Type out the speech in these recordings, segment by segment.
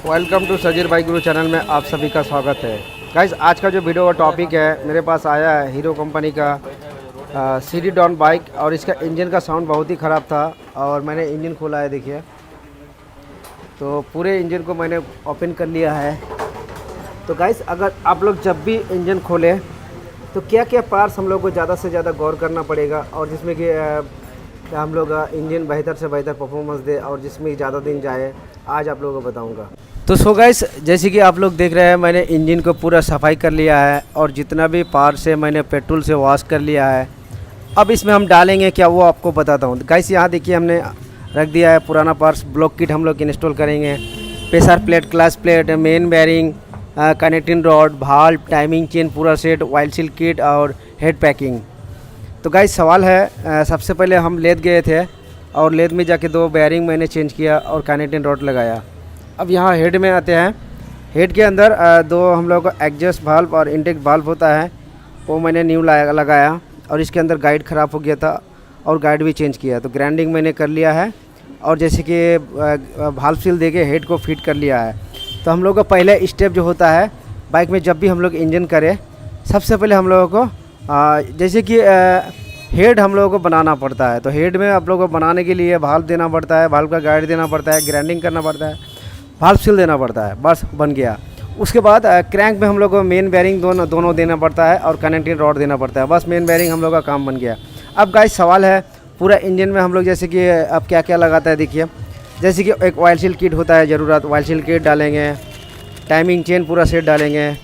Welcome to Sajid bike Guru channel में आप सभी का स्वागत है। गाइस, आज का जो वीडियो का टॉपिक है, मेरे पास आया है हीरो कंपनी का सीडी डॉन बाइक और इसका इंजन का साउंड बहुत ही ख़राब था और मैंने इंजन खोला है। देखिए, तो पूरे इंजन को मैंने ओपन कर लिया है। तो गाइस, अगर आप लोग जब भी इंजन खोलें तो क्या क्या पार्ट्स हम लोग को ज़्यादा से ज़्यादा गौर करना पड़ेगा और जिसमें कि हम लोग इंजन बेहतर से बेहतर परफॉर्मेंस दे और जिसमें ज़्यादा दिन जाए, आज आप लोगों को बताऊंगा। तो सो गाइस, जैसे कि आप लोग देख रहे हैं, मैंने इंजन को पूरा सफाई कर लिया है और जितना भी पार्ट्स है मैंने पेट्रोल से वॉश कर लिया है। अब इसमें हम डालेंगे क्या, वो आपको बताता हूँ। गाइस, यहाँ देखिए, हमने रख दिया है पुराना पार्ट्स। ब्लॉक किट हम लोग इंस्टॉल करेंगे। Pressure plate, clutch plate, main bearing, connecting rod, valve, timing chain, पूरा सेट, ऑयल सील किट और हेड पैकिंग। तो गाइस, सवाल है, सबसे पहले हम लेद गए थे और लेद में जाके 2 बेयरिंग मैंने चेंज किया और कनेक्टिंग रॉड लगाया। अब यहाँ हेड में आते हैं। हेड के अंदर 2 हम लोग का एग्जॉस्ट वाल्व और इनटेक वाल्व होता है, वो मैंने न्यू लगाया और इसके अंदर गाइड ख़राब हो गया था और गाइड भी चेंज किया। तो ग्राइंडिंग मैंने कर लिया है और जैसे कि वाल्व सील देके हेड को फिट कर लिया है। तो हम लोग का पहले स्टेप जो होता है बाइक में, जब भी हम लोग इंजन करें, सबसे पहले हम लोगों को जैसे कि हेड हम लोगों को बनाना पड़ता है। तो हेड में आप लोगों को बनाने के लिए वाल्व देना पड़ता है, वाल्व का गाइड देना पड़ता है, ग्राइंडिंग करना पड़ता है, वाल्व सील देना पड़ता है, बस बन गया। उसके बाद क्रैंक में हम लोग को मेन बेयरिंग दोनों देना पड़ता है और कनेक्टिंग रॉड देना पड़ता है, बस मेन बेयरिंग हम लोग का काम बन गया। अब गाइस, सवाल है, पूरा इंजन में हम लोग जैसे कि अब क्या क्या लगाता है, देखिए। जैसे कि एक ऑयल सील किट होता है ज़रूरत, ऑयल सील किट डालेंगे, टाइमिंग चेन पूरा सेट डालेंगे।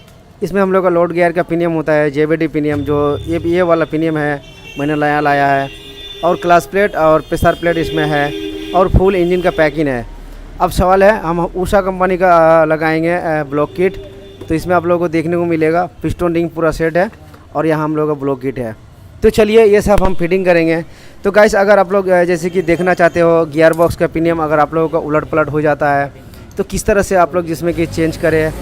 इसमें हम लोग का लोड गियर का पिनियम होता है, जेबीडी पिनियम, जो ये वाला पिनियम है, मैंने लाया है। और क्लच प्लेट और प्रेशर प्लेट इसमें है और फुल इंजन का पैकिंग है। अब सवाल है, हम उषा कंपनी का लगाएंगे ब्लॉक किट। तो इसमें आप लोगों को देखने को मिलेगा पिस्टन रिंग पूरा सेट है और यहाँ हम लोग का ब्लॉक किट है। तो चलिए, ये सब हम फिटिंग करेंगे। तो गाइस, अगर आप लोग जैसे कि देखना चाहते हो गियर बॉक्स का पिनियम अगर आप लोगों का उलट पलट हो जाता है तो किस तरह से आप लोग जिसमें कि चेंज करें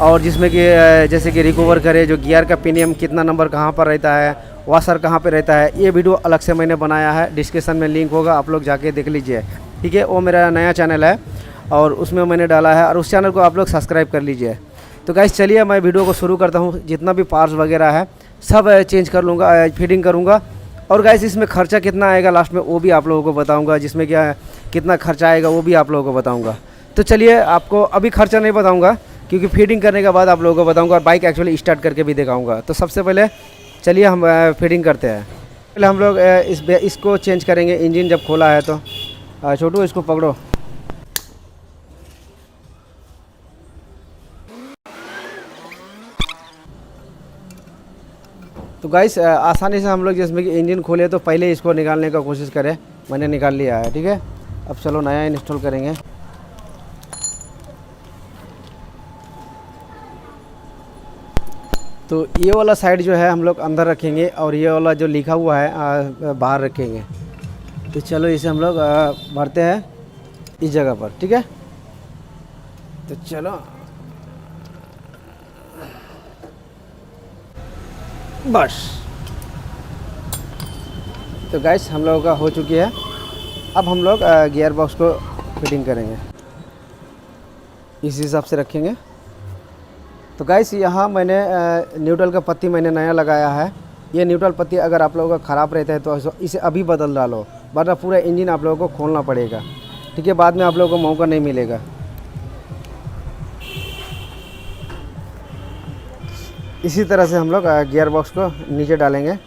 और जिसमें कि जैसे कि रिकवर करे, जो गियर का पिनियम कितना नंबर कहाँ पर रहता है, वाशर कहाँ पे रहता है, ये वीडियो अलग से मैंने बनाया है। डिस्क्रिप्शन में लिंक होगा, आप लोग जाके देख लीजिए, ठीक है। वो मेरा नया चैनल है और उसमें मैंने डाला है और उस चैनल को आप लोग सब्सक्राइब कर लीजिए। तो गाइस, चलिए मैं वीडियो को शुरू करता हूँ। जितना भी पार्ट्स वगैरह है सब चेंज कर लूँगा, फिटिंग करूँगा। और गाइस, इसमें खर्चा कितना आएगा लास्ट में वो भी आप लोगों को बताऊँगा, जिसमें क्या कितना खर्चा आएगा वो भी आप लोगों को बताऊँगा। तो चलिए, आपको अभी खर्चा नहीं बताऊँगा क्योंकि फीडिंग करने के बाद आप लोगों को बताऊंगा और बाइक एक्चुअली स्टार्ट करके भी दिखाऊंगा। तो सबसे पहले चलिए हम फीडिंग करते हैं। पहले हम लोग इसको चेंज करेंगे। इंजन जब खोला है तो छोटू इसको पकड़ो। तो गाइस, आसानी से हम लोग जिसमें कि इंजन खोले तो पहले इसको निकालने का कोशिश करें। मैंने निकाल लिया है, ठीक है। अब चलो नया इंस्टॉल करेंगे। तो ये वाला साइड जो है हम लोग अंदर रखेंगे और ये वाला जो लिखा हुआ है बाहर रखेंगे। तो चलो इसे हम लोग भरते हैं इस जगह पर, ठीक है। तो चलो, बस। तो गाइस, हम लोगों का हो चुकी है। अब हम लोग गियर बॉक्स को फिटिंग करेंगे, इस हिसाब से रखेंगे। तो गाइस, यहाँ मैंने न्यूट्रल का पत्ती मैंने नया लगाया है। ये न्यूट्रल पत्ती अगर आप लोगों का ख़राब रहता है तो इसे अभी बदल डालो, वरना पूरा इंजन आप लोगों को खोलना पड़ेगा, ठीक है। बाद में आप लोगों को मौका नहीं मिलेगा। इसी तरह से हम लोग गियर बॉक्स को नीचे डालेंगे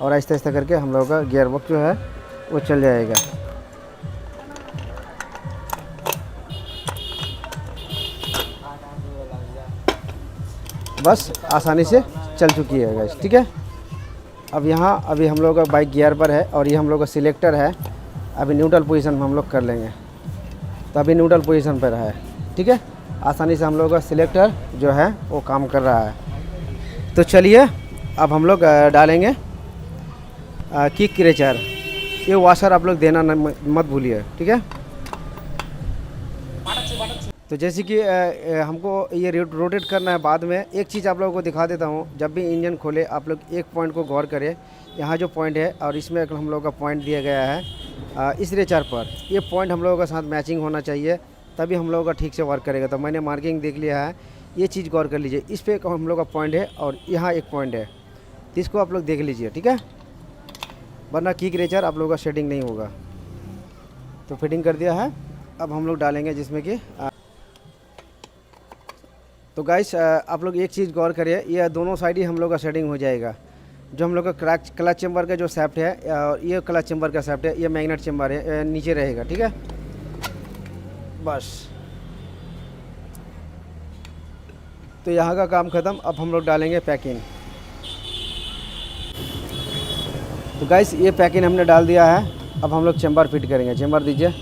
और आहिस्ता आहिस्ता करके हम लोगों का गियर बॉक्स जो है वो चल जाएगा। बस आसानी से चल चुकी है गाइस, ठीक है। अब यहाँ अभी हम लोग का बाइक गियर पर है और ये हम लोग का सिलेक्टर है। अभी न्यूट्रल पोजीशन में हम लोग कर लेंगे। तो अभी न्यूट्रल पोजीशन पर है, ठीक है। आसानी से हम लोग का सिलेक्टर जो है वो काम कर रहा है। तो चलिए, अब हम लोग डालेंगे किक क्रेचर। ये वाशर आप लोग देना मत भूलिए, ठीक है। तो जैसे कि हमको ये रोटेट करना है बाद में। एक चीज़ आप लोगों को दिखा देता हूँ, जब भी इंजन खोले आप लोग एक पॉइंट को गौर करें। यहाँ जो पॉइंट है और इसमें हम लोगों का पॉइंट दिया गया है इस रेचर पर, ये पॉइंट हम लोगों का साथ मैचिंग होना चाहिए, तभी हम लोगों का ठीक से वर्क करेगा। तो मैंने मार्किंग देख लिया है, ये चीज़ गौर कर लीजिए, इस पे हम लोग का पॉइंट है और यहाँ एक पॉइंट है, तो इसको आप लोग देख लीजिए, ठीक है, वरना की क्रेचर आप लोगों का शेडिंग नहीं होगा। तो फिटिंग कर दिया है, अब हम लोग डालेंगे जिसमें कि तो गाइस आप लोग एक चीज़ गौर करिए, ये दोनों साइड ही हम लोग का सेटिंग हो जाएगा। जो हम लोग का क्लच चेम्बर का जो सैफ्ट है और ये क्लच चेम्बर का सैफ्ट है, ये मैग्नेट चेम्बर है, नीचे रहेगा, ठीक है। बस तो यहाँ का काम ख़त्म। अब हम लोग डालेंगे पैकिंग। तो गाइस ये पैकिंग हमने डाल दिया है, अब हम लोग चेम्बर फिट करेंगे। चेम्बर दीजिए।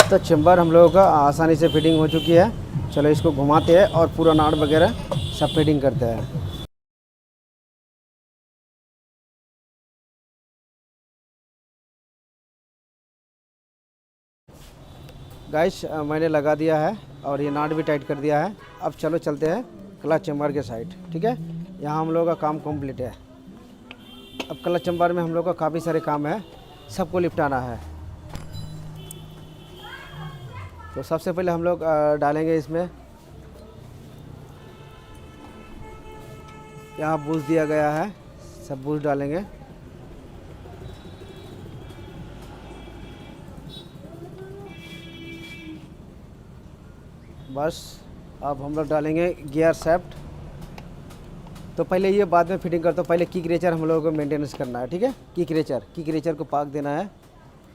तो चेम्बर हम लोगों का आसानी से फिटिंग हो चुकी है। चलो इसको घुमाते हैं और पूरा नाट वगैरह सब फिटिंग करते हैं। गाइस मैंने लगा दिया है और ये नाट भी टाइट कर दिया है। अब चलो चलते हैं क्लच चेम्बर के साइड, ठीक है। यहाँ हम लोगों का काम कंप्लीट है। अब क्लच चेम्बर में हम लोग का काफ़ी सारे काम है, सबको लिपटाना है। तो सबसे पहले हम लोग डालेंगे इसमें, यहाँ बूस्ट दिया गया है, सब बूस्ट डालेंगे। बस अब हम लोग डालेंगे गियर शेफ्ट। तो पहले ये बाद में फिटिंग करता हूँ, पहले की क्रेचर हम लोगों को मेंटेनेंस करना है, ठीक है। की क्रेचर को पाक देना है,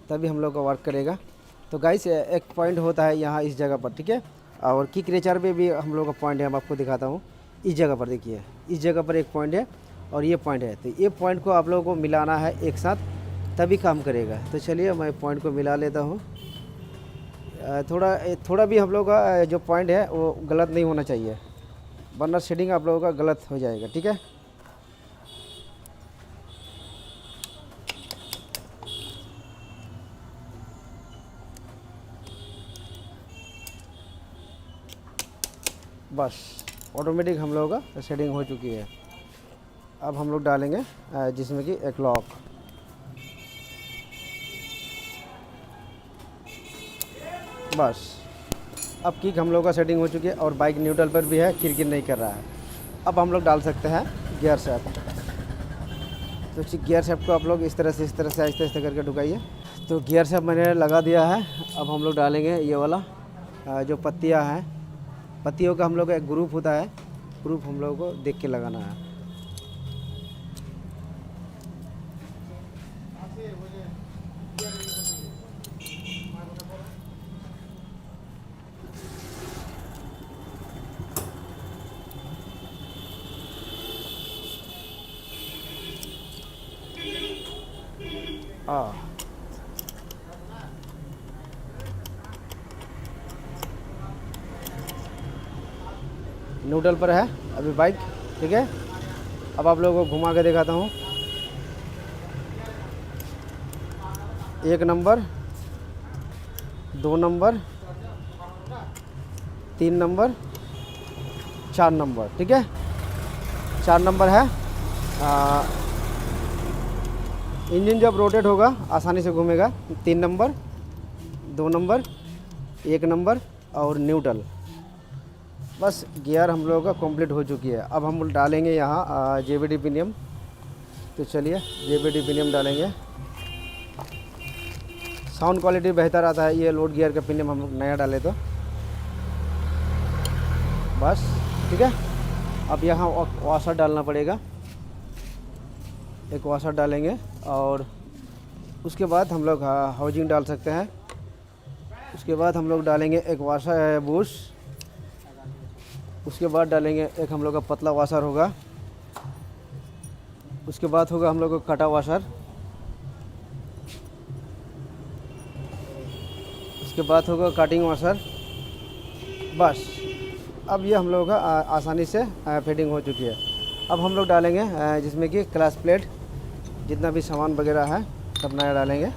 तभी हम लोग का वर्क करेगा। तो गाइस एक पॉइंट होता है यहाँ इस जगह पर, ठीक है। और की क्रेचर पे भी हम लोग का पॉइंट है, मैं आपको दिखाता हूँ। इस जगह पर देखिए, इस जगह पर एक पॉइंट है और ये पॉइंट है। तो ये पॉइंट को आप लोगों को मिलाना है एक साथ, तभी काम करेगा। तो चलिए मैं पॉइंट को मिला लेता हूँ। थोड़ा भी हम लोग का जो पॉइंट है वो गलत नहीं होना चाहिए, वरना शेडिंग आप लोगों का गलत हो जाएगा, ठीक है। बस ऑटोमेटिक हम लोगों का शेडिंग हो चुकी है। अब हम लोग डालेंगे जिसमें कि एक लॉक। बस अब किक हम लोग का सेटिंग हो चुकी है और बाइक न्यूट्रल पर भी है, किरकिर नहीं कर रहा है। अब हम लोग डाल सकते हैं गियर शेफ्ट। तो गियर शेफ्ट को आप लोग इस तरह से आहिस्ते आहिस्ते करके ढुकाइए। तो गियर शेफ्ट मैंने लगा दिया है। अब हम लोग डालेंगे ये वाला जो पत्तियां हैं, पत्तियों का हम लोग का एक ग्रुप होता है, ग्रुप हम लोगों को देख के लगाना है। न्यूट्रल पर है अभी बाइक, ठीक है। अब आप लोगों को घुमा के दिखाता हूँ। 1 नंबर, 2 नंबर, 3 नंबर, 4 नंबर, ठीक है। 4 नंबर है। इंजन जब रोटेट होगा आसानी से घूमेगा। 3 नंबर, 2 नंबर, 1 नंबर और न्यूट्रल। बस गियर हम लोगों का कंप्लीट हो चुकी है। अब हम डालेंगे यहाँ JBD पिनियम। तो चलिए JBD पिनियम डालेंगे, साउंड क्वालिटी बेहतर आता है। ये लोड गियर का पिनियम हम लोग नया डाले तो बस, ठीक है। अब यहाँ वॉशर डालना पड़ेगा, एक वॉशर डालेंगे और उसके बाद हम लोग हाउजिंग डाल सकते हैं। उसके बाद हम लोग डालेंगे एक वॉशर बुश। उसके बाद डालेंगे एक हम लोग का पतला वॉशर होगा। उसके बाद होगा हम लोग का कटा वॉशर। उसके बाद होगा कटिंग वॉशर। बस अब ये हम लोगों का आसानी से फिटिंग हो चुकी है। अब हम लोग डालेंगे जिसमें कि क्लच प्लेट, जितना भी सामान वगैरह है सब नया डालेंगे।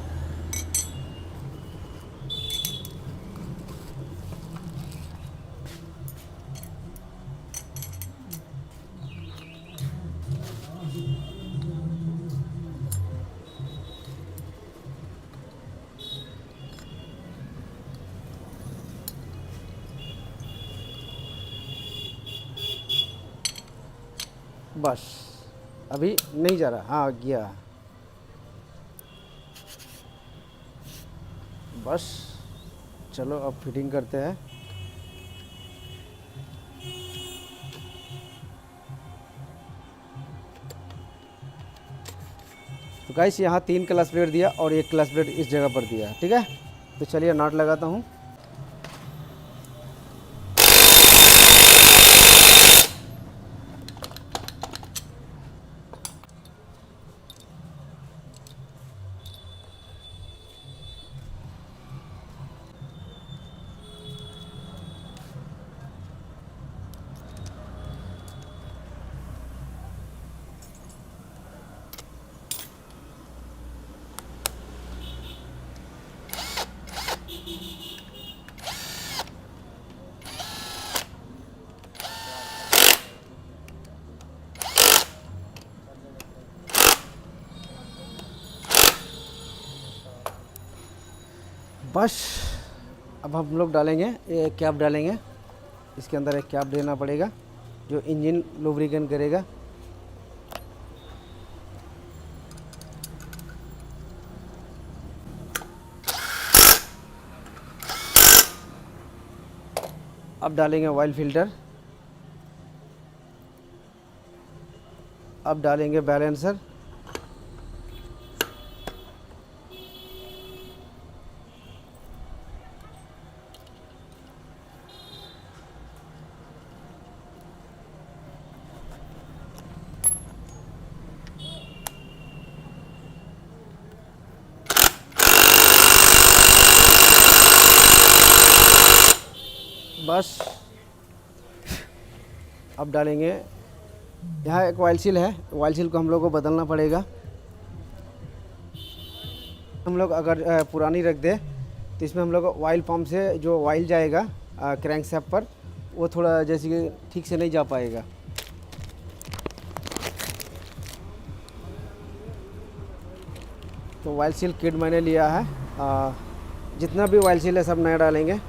बस अभी नहीं जा रहा, हाँ गया। बस चलो अब फिटिंग करते हैं। तो गाइस यहाँ 3 क्लच प्लेट दिया और 1 क्लच प्लेट इस जगह पर दिया, ठीक है। तो चलिए नट लगाता हूँ। बस अब हम लोग डालेंगे, ये कैप डालेंगे। इसके अंदर एक कैप देना पड़ेगा जो इंजन लुब्रिकेंट करेगा। अब डालेंगे ऑयल फिल्टर। अब डालेंगे बैलेंसर। बस अब डालेंगे, यहाँ एक ऑयल सील है, ऑयल सील को हम लोग को बदलना पड़ेगा। हम लोग अगर पुरानी रख दे तो इसमें हम लोग ऑयल पंप से जो ऑयल जाएगा क्रैंक शैफ्ट पर, वो थोड़ा जैसे कि ठीक से नहीं जा पाएगा। तो ऑयल सील किट मैंने लिया है, जितना भी ऑयल सील है सब नया डालेंगे।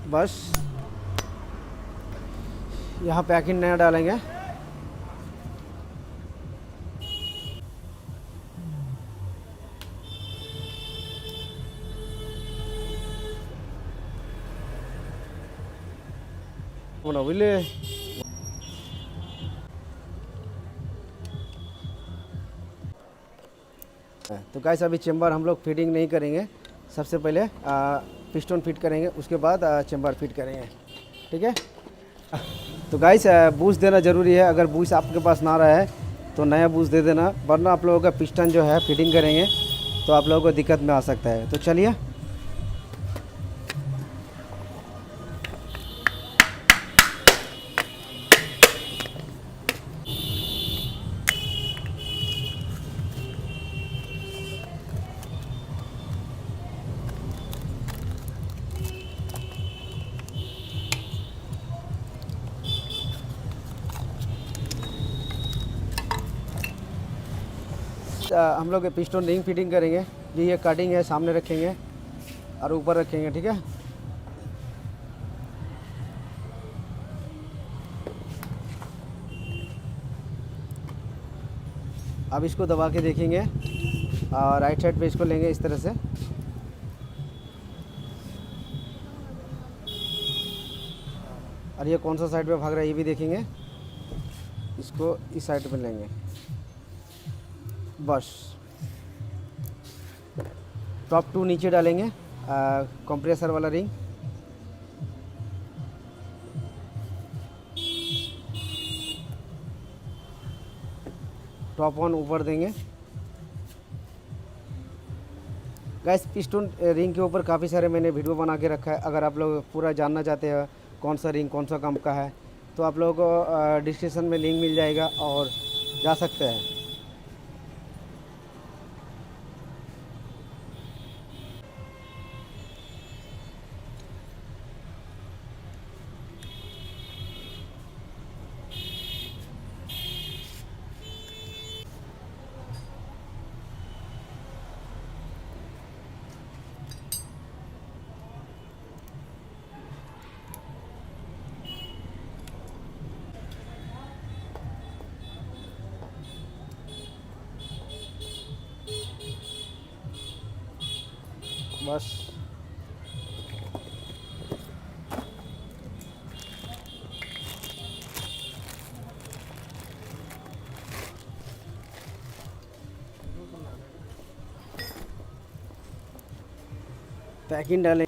बस यहाँ पैकिंग नया डालेंगे। बोले तो गाइस अभी चेम्बर हम लोग फिटिंग नहीं करेंगे, सबसे पहले पिस्टन फिट करेंगे, उसके बाद चेम्बर फिट करेंगे, ठीक है। तो गाइस बूस्ट देना ज़रूरी है। अगर बूस्ट आपके पास ना रहा है तो नया बूस्ट दे देना, वरना आप लोगों का पिस्टन जो है फिटिंग करेंगे तो आप लोगों को दिक्कत में आ सकता है। तो चलिए हम लोग पिस्टन रिंग फिटिंग करेंगे। ये कटिंग है, सामने रखेंगे और ऊपर रखेंगे, ठीक है। अब इसको दबा के देखेंगे और राइट साइड पे इसको लेंगे इस तरह से। और ये कौन सा साइड पे भाग रहा है ये भी देखेंगे। इसको इस साइड पे लेंगे। बस टॉप 2 नीचे डालेंगे, कंप्रेसर वाला रिंग। टॉप 1 ऊपर देंगे। गैस पिस्टन रिंग के ऊपर काफ़ी सारे मैंने वीडियो बना के रखा है। अगर आप लोग पूरा जानना चाहते हैं कौन सा रिंग कौन सा कंप का है तो आप लोगों को डिस्क्रिप्शन में लिंक मिल जाएगा और जा सकते हैं। बस पैकिंग डालें,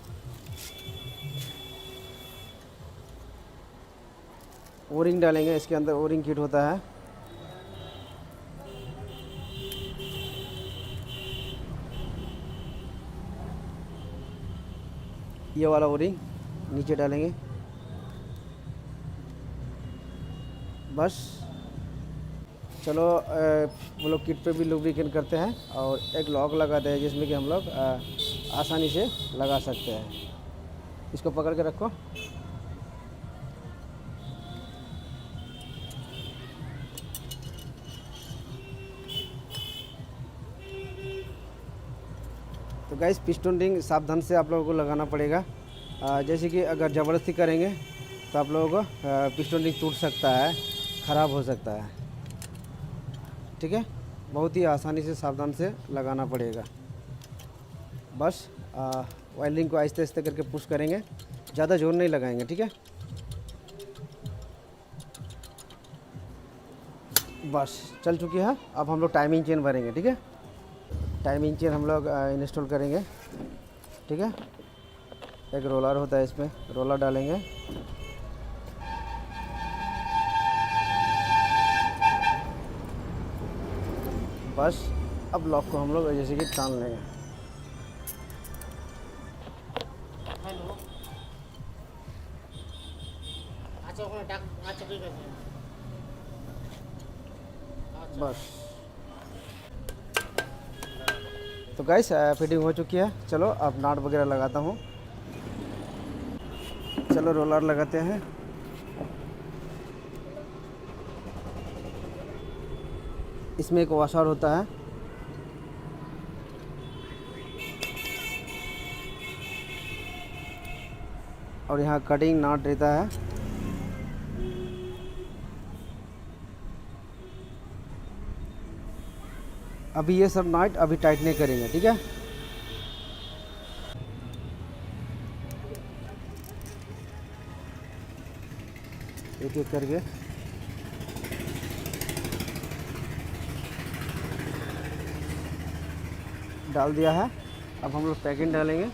ओरिंग डालेंगे। इसके अंदर ओरिंग किट होता है। ये वाला ओरिंग नीचे डालेंगे। बस चलो वो लोग किट पे भी लुब्रिकेट करते हैं और एक लॉक लगाते हैं जिसमें कि हम लोग आसानी से लगा सकते हैं। इसको पकड़ के रखो। तो गाइस पिस्टन रिंग सावधान से आप लोगों को लगाना पड़ेगा। जैसे कि अगर ज़बरदस्ती करेंगे तो आप लोगों को पिस्टन रिंग टूट सकता है, ख़राब हो सकता है। ठीक है, बहुत ही आसानी से सावधान से लगाना पड़ेगा। बस वायरिंग को आहिस्ते आहिस्ते करके पुश करेंगे, ज़्यादा जोर नहीं लगाएंगे। ठीक है, बस चल चुकी है। अब हम लोग टाइमिंग चेन भरेंगे। ठीक है, टाइमिंग चेन हम लोग इंस्टॉल करेंगे। ठीक है, एक रोलर होता है, इसमें रोलर डालेंगे। बस अब लॉक को हम लोग जैसे कि टान लेंगे। बस तो गाइस फिटिंग हो चुकी है। चलो अब नाट वगैरह लगाता हूँ। चलो रोलर लगाते हैं। इसमें एक वॉशर होता है। और यहाँ कटिंग नाट रहता है। अभी ये सब नाट अभी टाइट नहीं करेंगे। ठीक है, एक एक करके डाल दिया है। अब हम लोग पैकिंग डालेंगे।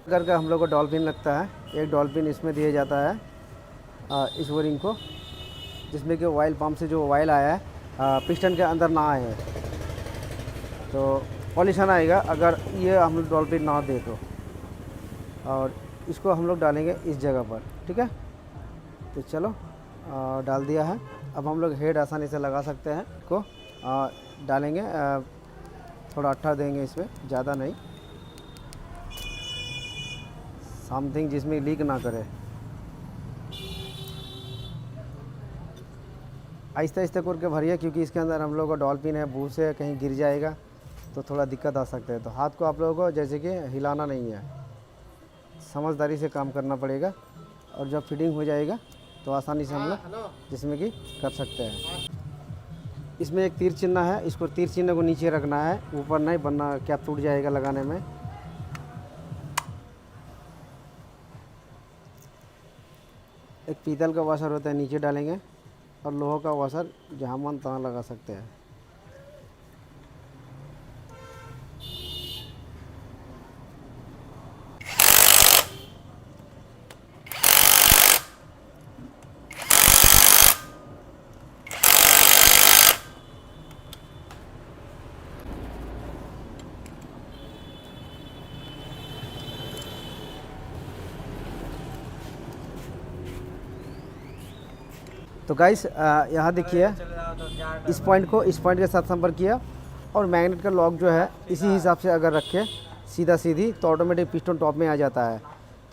करके हम लोग को डॉल्फिन लगता है। एक डॉल्फिन इसमें दिया जाता है इस वोरिंग को, जिसमें कि ऑयल पंप से जो ऑयल आया है पिस्टन के अंदर ना आए, तो पॉल्यूशन आएगा अगर ये हम लोग डॉल्फिन ना दे तो। और इसको हम लोग डालेंगे इस जगह पर। ठीक है, तो चलो डाल दिया है। अब हम लोग हेड आसानी से लगा सकते हैं। को डालेंगे, थोड़ा अट्ठा देंगे इसमें, ज़्यादा नहीं, समथिंग जिसमें लीक ना करे। आहिस्ते आहिस्ते करके भरिए, क्योंकि इसके अंदर हम लोग का डॉल्फिन है, बूझ से कहीं गिर जाएगा तो थोड़ा दिक्कत आ सकता है। तो हाथ को आप लोगों को जैसे कि हिलाना नहीं है, समझदारी से काम करना पड़ेगा। और जब फिटिंग हो जाएगा तो आसानी से हम लोग जिसमें कि कर सकते हैं। इसमें एक तीर चिन्ह है, इसको तीर चिन्ह को नीचे रखना है, ऊपर नहीं, वरना कैप टूट जाएगा लगाने में। एक पीतल का वॉशर होता है, नीचे डालेंगे। और लोहा का वॉशर जहाँ मन तहाँ लगा सकते हैं। तो गाइस यहाँ देखिए, इस पॉइंट को इस पॉइंट के साथ संपर्क किया और मैग्नेट का लॉक जो है इसी हिसाब से अगर रखें सीधा सीधी, तो ऑटोमेटिक पिस्टन टॉप में आ जाता है।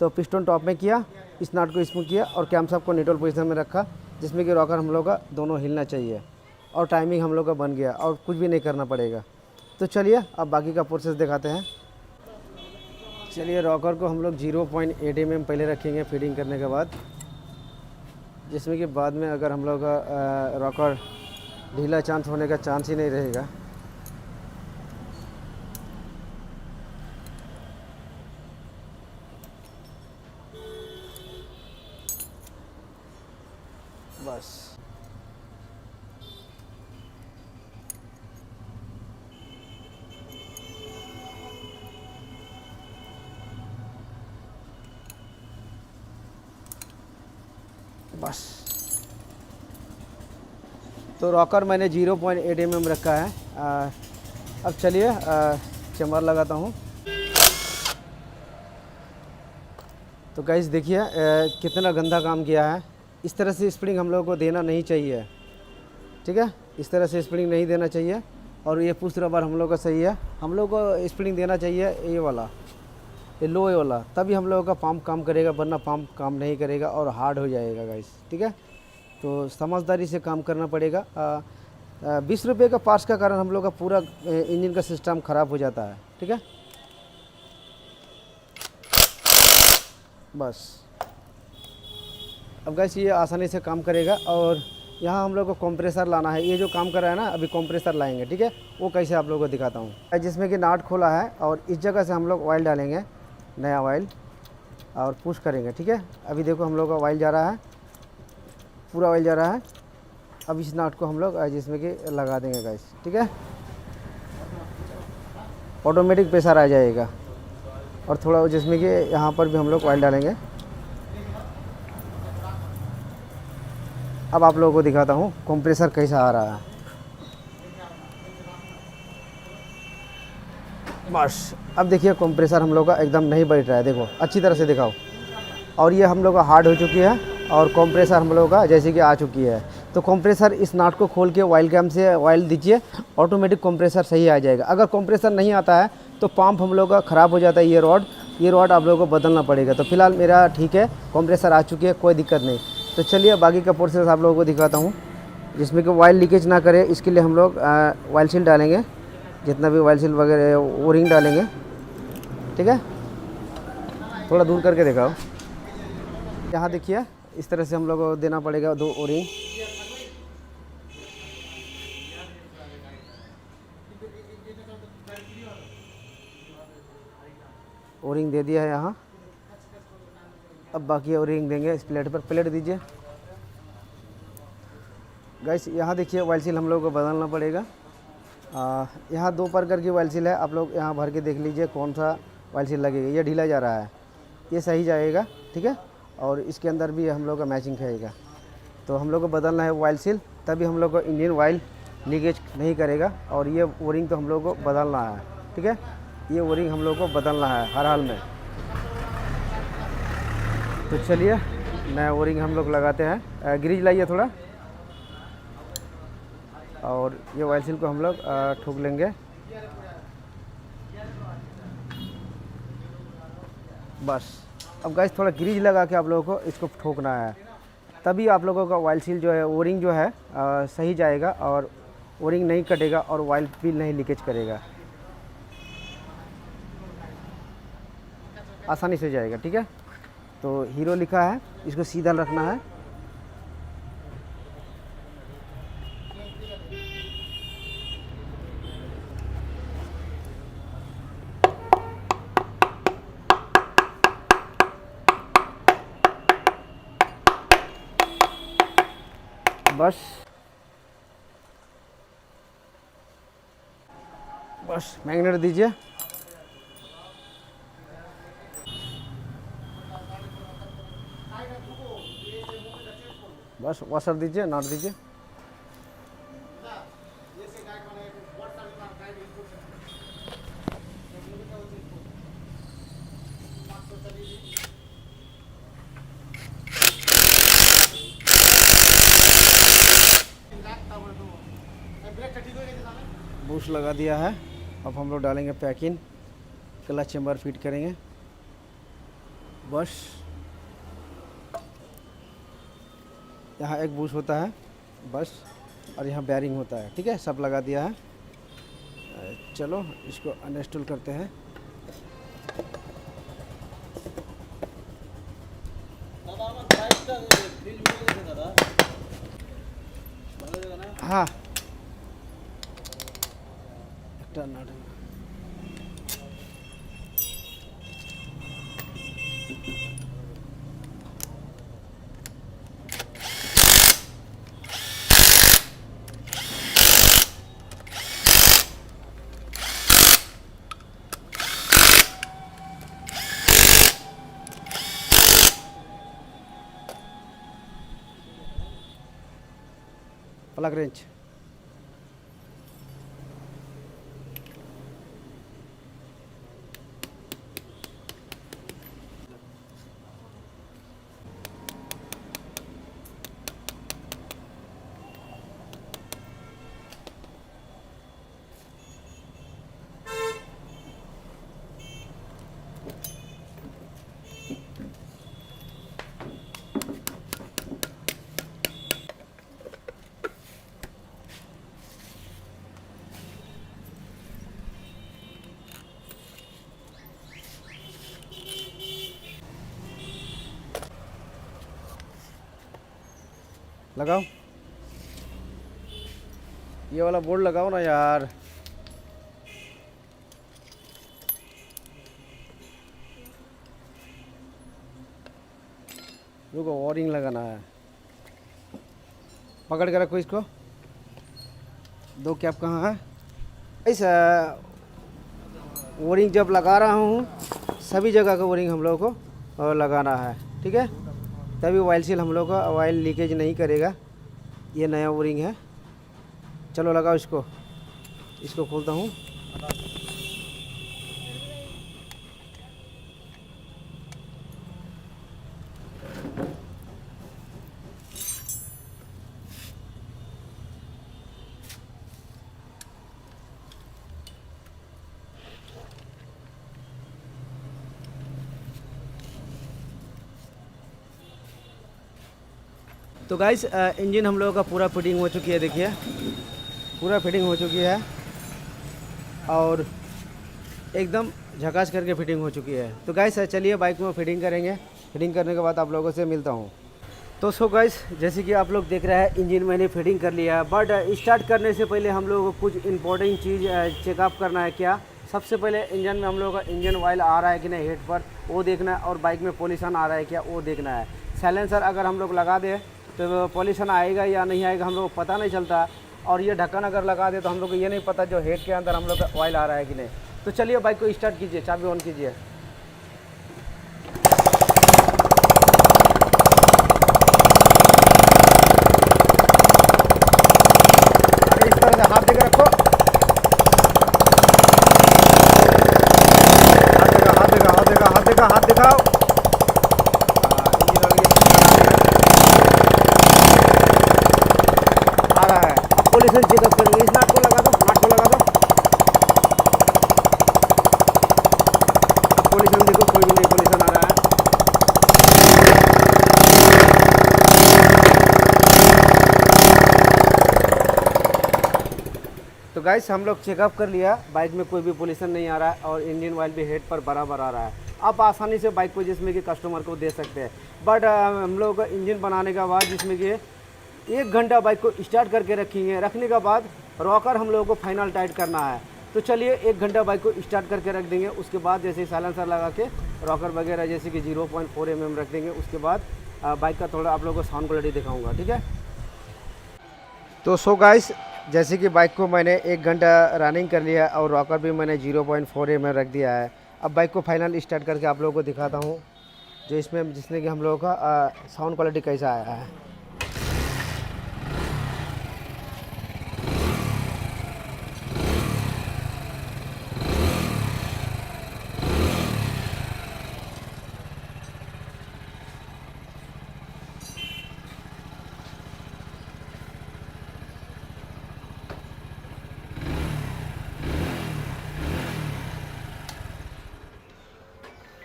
तो पिस्टन टॉप में किया, इस नाट को इसमें किया और कैमशाफ्ट को न्यूट्रल पोजीशन में रखा, जिसमें कि रॉकर हम लोग का दोनों हिलना चाहिए। और टाइमिंग हम लोग का बन गया और कुछ भी नहीं करना पड़ेगा। तो चलिए अब बाकी का प्रोसेस दिखाते हैं। चलिए रॉकर को हम लोग 0.8 mm पहले रखेंगे फिटिंग करने के बाद। जिसमें कि बाद में अगर हम लोग का रॉकर ढीला चांस होने का चांस ही नहीं रहेगा। बस बस तो रॉकर मैंने 0.8 mm रखा है। अब चलिए चेम्बर लगाता हूँ। तो गाइस देखिए कितना गंदा काम किया है। इस तरह से स्प्रिंग हम लोगों को देना नहीं चाहिए, ठीक है। इस तरह से स्प्रिंग नहीं देना चाहिए। और ये पुश रबर हम लोग का सही है। हम लोग को स्प्रिंग देना चाहिए ये वाला, ये लो वाला, तभी हम लोगों का पंप काम करेगा, वरना पंप काम नहीं करेगा और हार्ड हो जाएगा गाइस, ठीक है। तो समझदारी से काम करना पड़ेगा। 20 रुपये का पार्ट्स का कारण हम लोग का पूरा इंजन का सिस्टम ख़राब हो जाता है, ठीक है। बस अब गाइस ये आसानी से काम करेगा। और यहाँ हम लोग को कंप्रेसर लाना है। ये जो काम कर रहा है ना, अभी कंप्रेसर लाएंगे, ठीक है। वो कैसे आप लोगों को दिखाता हूँ। जिसमें कि नाट खोला है और इस जगह से हम लोग ऑयल डालेंगे, नया ऑयल, और पुश करेंगे, ठीक है। अभी देखो हम लोग का ऑयल जा रहा है, पूरा ऑयल जा रहा है। अब इस नाट को हम लोग जिसमें कि लगा देंगे गाइस, ठीक है। ऑटोमेटिक प्रेशर आ जाएगा। और थोड़ा जिसमें कि यहाँ पर भी हम लोग ऑयल डालेंगे। अब आप लोगों को दिखाता हूँ कंप्रेसर कैसा आ रहा है। बस अब देखिए कंप्रेसर हम लोग का एकदम नहीं बैठ रहा है, देखो अच्छी तरह से दिखाओ। और ये हम लोग का हार्ड हो चुकी है और कंप्रेसर हम लोग का जैसे कि आ चुकी है। तो कंप्रेसर इस नाट को खोल के ऑयल कैम से ऑयल दीजिए, ऑटोमेटिक कंप्रेसर सही आ जाएगा। अगर कंप्रेसर नहीं आता है तो पंप हम लोग का ख़राब हो जाता है। ये रॉड आप लोगों को बदलना पड़ेगा। तो फिलहाल मेरा ठीक है, कंप्रेसर आ चुकी है, कोई दिक्कत नहीं। तो चलिए बाकी का प्रोसेस आप लोगों को दिखाता हूँ, जिसमें कि ऑयल लीकेज ना करे। इसके लिए हम लोग ऑयल सील डालेंगे, जितना भी ऑयल सील वगैरह ओ रिंग डालेंगे, ठीक है। थोड़ा दूर करके दिखाओ। यहाँ देखिए इस तरह से हम लोग को देना पड़ेगा 2 ओ रिंग। ओ रिंग दे दिया है यहाँ। अब बाकी ओ रिंग देंगे इस प्लेट पर। प्लेट दीजिए गाइस। यहाँ देखिए ऑयल सील हम लोग को बदलना पड़ेगा। यहाँ 2 प्रकार की ऑयल सील है, आप लोग यहाँ भर के देख लीजिए कौन सा ऑयल सील लगेगा। ये ढीला जा रहा है, ये सही जाएगा, ठीक है। और इसके अंदर भी हम लोग का मैचिंग रहेगा। तो हम लोग को बदलना है ऑयल सील, तभी हम लोग को इंजन ऑयल लीकेज नहीं करेगा। और ये ओ रिंग तो हम लोग को बदलना है, ठीक है। ये ओ रिंग हम लोग को बदलना है हर हाल में। तो चलिए नया ओ रिंग हम लोग लगाते हैं। ग्रीज लाइए थोड़ा, और ये ऑयल सील को हम लोग ठोक लेंगे। बस अब गाइस थोड़ा ग्रीज लगा के आप लोगों को इसको ठोकना है, तभी आप लोगों का ऑयल सील जो है, ओ रिंग जो है सही जाएगा और ओ रिंग नहीं कटेगा और ऑयल भी नहीं लीकेज करेगा, आसानी से जाएगा, ठीक है। तो हीरो लिखा है, इसको सीधा रखना है। बस मैग्नेट दीजिए। बस वॉशर दीजिए, नॉट दीजिए। बूस्ट लगा दिया है। अब हम लोग डालेंगे पैकिंग, क्लच चेम्बर फिट करेंगे। बस यहाँ एक बूस्ट होता है बस, और यहाँ बेयरिंग होता है, ठीक है। सब लगा दिया है। चलो इसको अनइंस्टॉल करते हैं। हाँ प्लग रेंच। लगाओ, ये वाला बोर्ड लगाओ ना यार। रुको, वायरिंग लगाना है। पकड़ के रखो इसको। दो कैप कहाँ है? ऐसा वायरिंग जब लगा रहा हूँ सभी जगह का वायरिंग हम लोगों को लगाना है, ठीक है? तभी ऑयल सील हम लोग का ऑयल लीकेज नहीं करेगा। ये नया वायरिंग है। चलो लगाओ इसको। इसको खोलता हूँ। तो गाइस इंजन हम लोगों का पूरा फिटिंग हो चुकी है। देखिए पूरा फिटिंग हो चुकी है और एकदम झकास करके फिटिंग हो चुकी है। तो गाइस चलिए बाइक में फिटिंग करेंगे। फिटिंग करने के बाद आप लोगों से मिलता हूँ। तो सो गाइस जैसे कि आप लोग देख रहे हैं इंजन मैंने फिटिंग कर लिया है। बट स्टार्ट करने से पहले हम लोगों को कुछ इंपॉर्टेंट चीज़ चेकअप करना है। क्या? सबसे पहले इंजन में हम लोगों का इंजन ऑयल आ रहा है कि नहीं हेड पर, वो देखना है। और बाइक में पॉल्यूशन आ रहा है क्या, वो देखना है। साइलेंसर अगर हम लोग लगा दें तो पॉल्यूशन आएगा या नहीं आएगा हम लोग को पता नहीं चलता। और ये ढक्कन अगर लगा दे तो हम लोग को ये नहीं पता जो हेड के अंदर हम लोग का ऑयल आ रहा है कि नहीं। तो चलिए बाइक को स्टार्ट कीजिए, चाबी ऑन कीजिए। इस तरह से हाथ देकर रखो। हाथ दिखाओ। आ रहा है। अब पॉल्यूशन चेकअप करेंगे। इस नाट को लगा दो, नाट को लगा दो। पॉल्यूशन देखो, कोई भी नहीं पॉल्यूशन आ रहा है। तो गाइस हम लोग चेकअप कर लिया, बाइक में कोई भी पॉल्यूशन नहीं आ रहा है और इंजन ऑयल भी हेड पर बराबर आ रहा है। आप आसानी से बाइक को जिसमें कि कस्टमर को दे सकते हैं। बट हम लोग इंजन बनाने के बाद जिसमें कि 1 घंटा बाइक को स्टार्ट करके रखेंगे। रखने के बाद रॉकर हम लोगों को फाइनल टाइट करना है। तो चलिए 1 घंटा बाइक को स्टार्ट करके रख देंगे। उसके बाद जैसे साइलेंसर लगा के रॉकर वगैरह जैसे कि 0.4 mm रख देंगे। उसके बाद बाइक का थोड़ा आप लोगों को साउंड क्वालिटी दिखाऊंगा, ठीक है? तो सो गाइस जैसे कि बाइक को मैंने 1 घंटा रनिंग कर लिया और रॉकर भी मैंने 0.4 mm रख दिया है। अब बाइक को फाइनल स्टार्ट करके आप लोगों को दिखाता हूँ जो इसमें जिसमें कि हम लोगों का साउंड क्वालिटी कैसा आया है।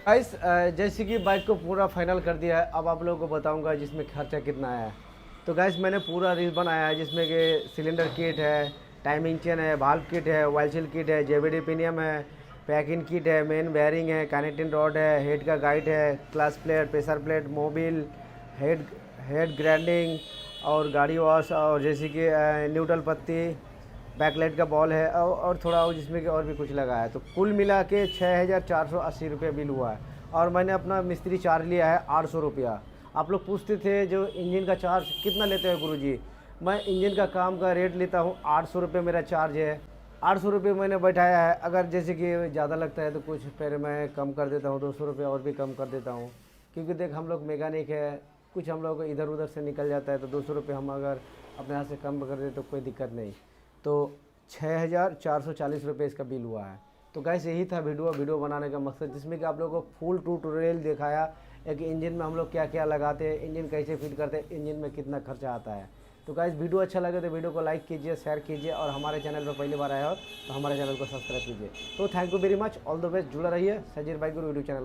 गाइस जैसे कि बाइक को पूरा फाइनल कर दिया है। अब आप लोगों को बताऊंगा जिसमें खर्चा कितना आया है। तो गाइस मैंने पूरा लिस्ट बनाया है जिसमें कि सिलेंडर किट है, टाइमिंग चेन है, वाल्व किट है, ऑयल सील किट है, जेवीडी पिनियम है, पैकिंग किट है, मेन बेयरिंग है, कनेक्टिंग रॉड है, हेड का गाइड है, clutch plate, pressure plate, Mobil, head head grinding और गाड़ी वॉश और जैसे कि न्यूट्रल पत्ती, बैकलाइट का बॉल है और थोड़ा और जिसमें कि और भी कुछ लगा है। तो कुल मिला के 6,480 रुपये बिल हुआ है और मैंने अपना मिस्त्री चार्ज लिया है 800 रुपया। आप लोग पूछते थे जो इंजन का चार्ज कितना लेते हैं गुरुजी। मैं इंजन का काम का रेट लेता हूँ 800 रुपये मेरा चार्ज है। 800 रुपये मैंने बैठाया है। अगर जैसे कि ज़्यादा लगता है तो कुछ फिर मैं कम कर देता हूँ, 200 रुपये और भी कम कर देता हूँ। क्योंकि देख हम लोग मैकेनिक है, कुछ हम लोग इधर उधर से निकल जाता है तो 200 रुपये हम अगर अपने हाथ से कम कर दे तो कोई दिक्कत नहीं। तो 6,440 रुपये इसका बिल हुआ है। तो गाइस यही था वीडियो बनाने का मकसद, जिसमें कि आप लोगों को फुल ट्यूटोरियल दिखाया एक इंजन में हम लोग क्या क्या लगाते हैं, इंजन कैसे फिट करते हैं, इंजन में कितना खर्चा आता है। तो गाइस वीडियो अच्छा लगे तो वीडियो को लाइक कीजिए, शेयर कीजिए और हमारे चैनल पर पहली बार आया हो तो हमारे चैनल को सब्सक्राइब कीजिए। तो thank you very much, all the best, जुड़ा रहिए सजीर बाइक गुरु यूट्यूब चैनल का।